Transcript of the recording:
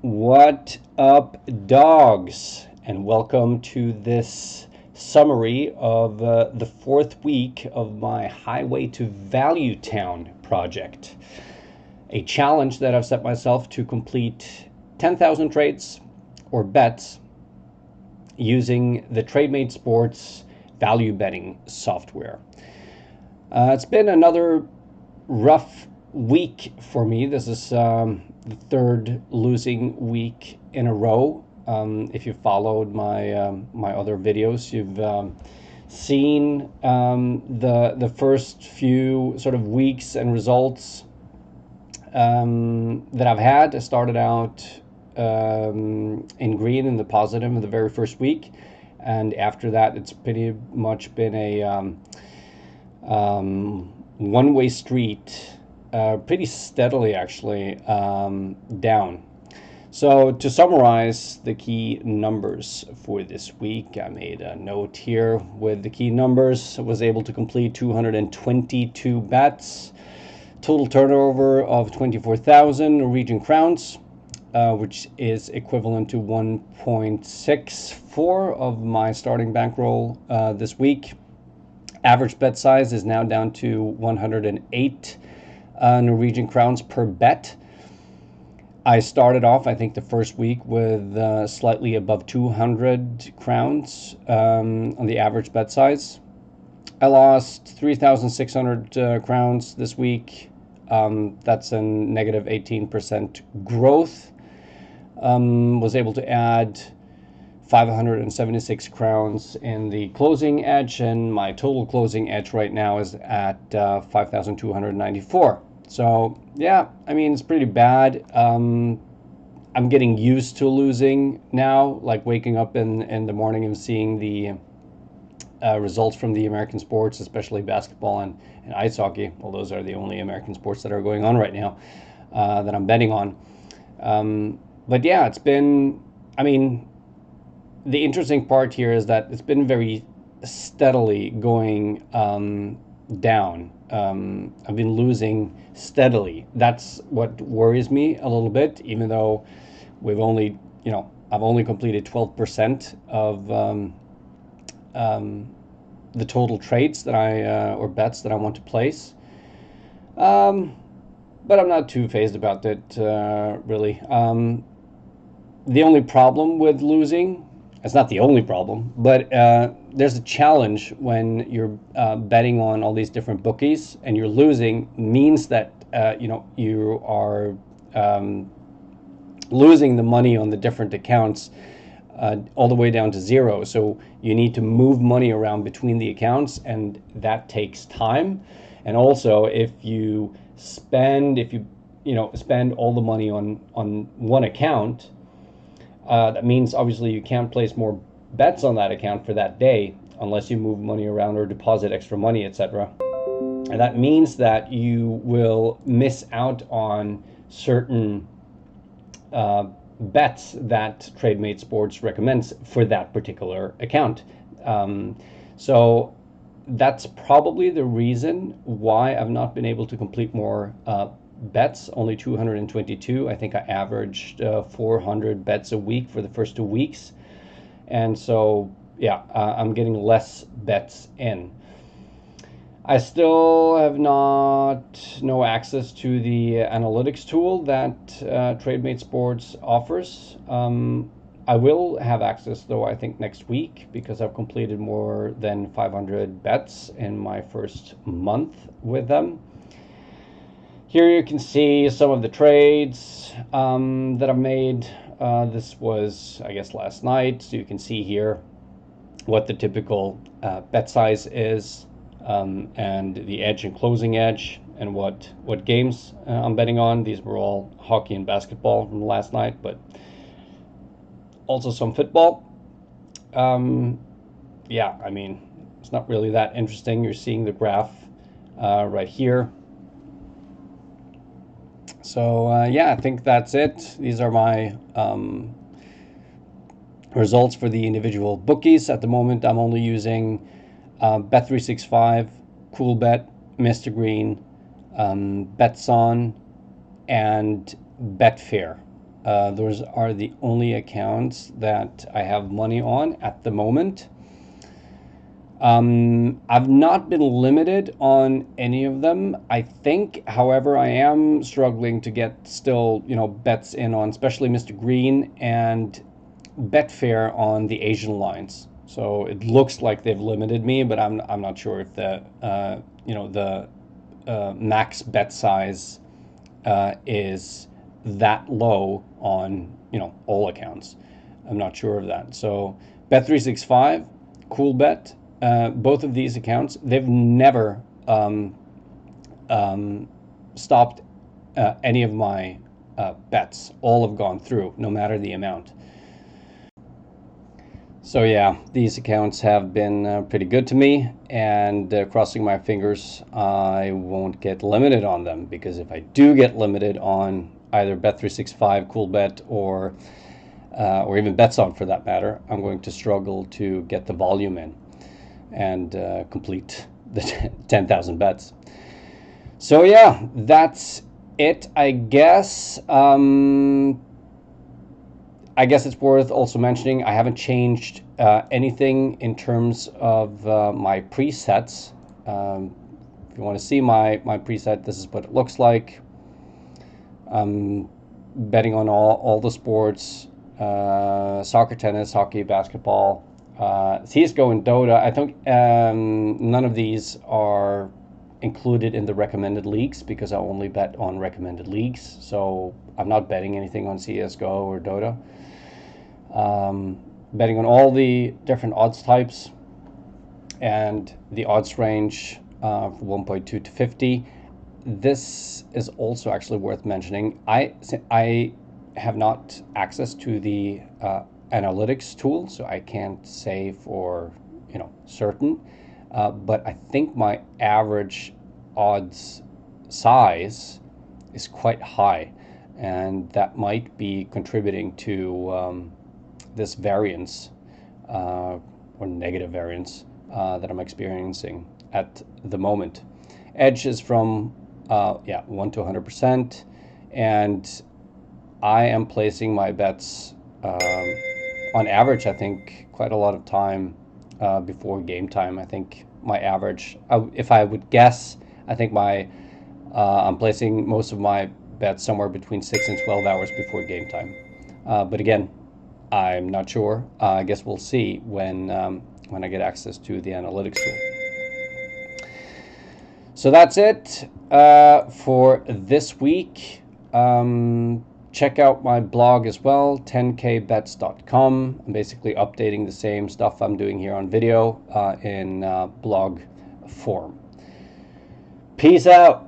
What up, dogs? And welcome to this summary of the fourth week of my Highway to Value Town project. A challenge that I've set myself to complete 10,000 trades or bets using the Trademate Sports value betting software. It's been another rough week for me. This is the third losing week in a row. If you followed my other videos, you've seen the first few sort of weeks and results that I've had. I started out in green in the positive in the very first week, and after that it's pretty much been a one-way street, pretty steadily actually, down. So to summarize the key numbers for this week, I made a note here with the key numbers. I was able to complete 222 bets, total turnover of 24,000 Norwegian crowns, which is equivalent to 1.64 of my starting bankroll this week. Average bet size is now down to 108 Norwegian crowns per bet. I started off, I think, the first week with slightly above 200 crowns on the average bet size. I lost 3,600 crowns this week. That's a negative 18% growth. Was able to add 576 crowns in the closing edge, and my total closing edge right now is at 5,294. So yeah, I mean, it's pretty bad. I'm getting used to losing now, like waking up in the morning and seeing the results from the American sports, especially basketball and ice hockey. Well, those are the only American sports that are going on right now that I'm betting on. But yeah, it's been, I mean, the interesting part here is that it's been very steadily going down. I've been losing steadily. That's what worries me a little bit, even though we've only, I've only completed 12% of the total trades that or bets that I want to place. But I'm not too fazed about it, really. The only problem with losing, it's not the only problem, but there's a challenge when you're betting on all these different bookies and you're losing, means that you are losing the money on the different accounts all the way down to zero. So you need to move money around between the accounts, and that takes time. And also, if you spend all the money on one account, that means obviously you can't place more bets on that account for that day unless you move money around or deposit extra money, etc. And that means that you will miss out on certain bets that Trademate Sports recommends for that particular account. So that's probably the reason why I've not been able to complete more bets, only 222. I think I averaged 400 bets a week for the first 2 weeks. And so, yeah, I'm getting less bets in. I still have no access to the analytics tool that Trademate Sports offers. I will have access, though, I think next week, because I've completed more than 500 bets in my first month with them. Here you can see some of the trades that I've made. This was, I guess, last night. So you can see here what the typical bet size is, and the edge and closing edge, and what games I'm betting on. These were all hockey and basketball from last night, but also some football. Yeah, I mean, it's not really that interesting. You're seeing the graph right here. So yeah, I think that's it. These are my results for the individual bookies. At the moment, I'm only using Bet365, Coolbet, Mr. Green, Betson, and Betfair. Those are the only accounts that I have money on at the moment. I've not been limited on any of them. I think, however, I am struggling to get still, bets in on, especially Mr. Green and Betfair on the Asian lines. So it looks like they've limited me, but I'm not sure if the max bet size is that low on all accounts. I'm not sure of that. So Bet365, cool bet. Both of these accounts, they've never stopped any of my bets. All have gone through, no matter the amount. So yeah, these accounts have been pretty good to me, and crossing my fingers I won't get limited on them, because if I do get limited on either Bet365, CoolBet, or even Betson for that matter, I'm going to struggle to get the volume in and complete the 10,000 bets. So yeah, that's it, I guess. I guess it's worth also mentioning I haven't changed anything in terms of my presets. If you want to see my preset, this is what it looks like. I'm betting on all the sports, soccer, tennis, hockey, basketball, CSGO, and Dota. I think none of these are included in the recommended leagues, because I only bet on recommended leagues. So I'm not betting anything on CSGO or Dota. Betting on all the different odds types and the odds range from 1.2 to 50. This is also actually worth mentioning. I have not access to the analytics tool, so I can't say for certain. But I think my average odds size is quite high, and that might be contributing to this variance or negative variance that I'm experiencing at the moment. Edge is from 1 to 100%, and I am placing my bets on average, I think, quite a lot of time before game time. I think my average, if I would guess, I think I'm placing most of my bets somewhere between 6 and 12 hours before game time. But again, I'm not sure. I guess we'll see when I get access to the analytics tool. So that's it for this week. Check out my blog as well, 10kbets.com. I'm basically updating the same stuff I'm doing here on video in blog form. Peace out.